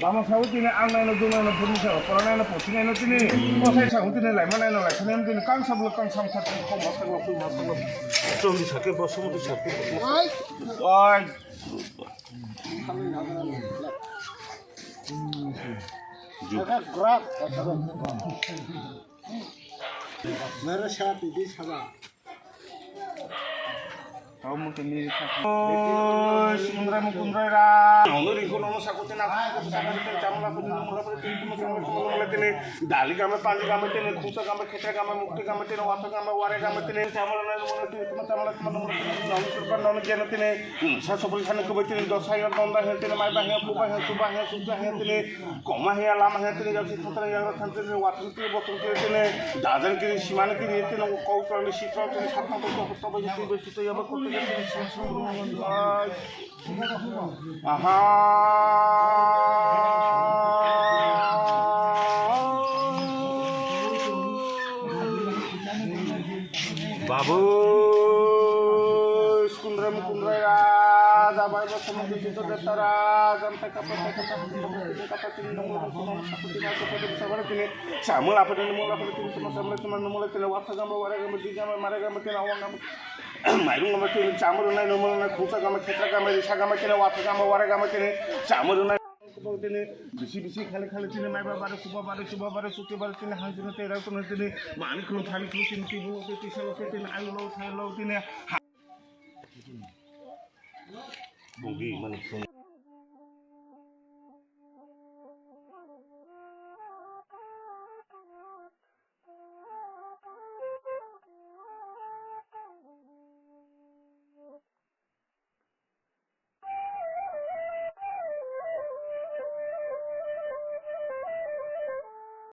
Bama sahu tini ang naino dung naino puni sahu, para naino poti naino tini, posai sahu tini laiman naino laisan naino tini kang sablo kang sam sat kau masak lo, cuma di sakit bos, semua di sakit. Oi. Agak gerak, mereka siapa ini siapa? Kau mungkin ini oh, semua ra. Nah, ini kono sakutin aku sakutin jamla aku mulai tini dali kami panji kami tini kusa kami kecil kami mukti kami tini wasa kami ware kami tini jamla mulai tini jamla namun surban namun jenuh tini saya sebelum sana kebetulan dosa yang tonda yang tini mai bahaya buka yang subah yang susah yang tini koma yang lama yang tini jadi sementara yang tini waktu tini botol tini dadan kini simana kini tini kau terlalu sitral tini sapang tu apa yang tiba situ ya bakal aha babu kundram dabai bersama di situ detara sampai kapan ini nomor satu tinggal kepada bersama ini samul apa ini mulai apa ini sama mulai telawat gambar warga gambar tiga gambar gambar telawang gambar mailung gambar ini samul nai nomor nai kusa gambar ketra gambar isa gambar telawat gambar warga gambar ini samul nai ini bisi kali ini mai baru suba baru suti baru ini hancur nanti ratu nanti ini manik lu kali ini tibu itu selalu ini ayu laut ini Bungki manis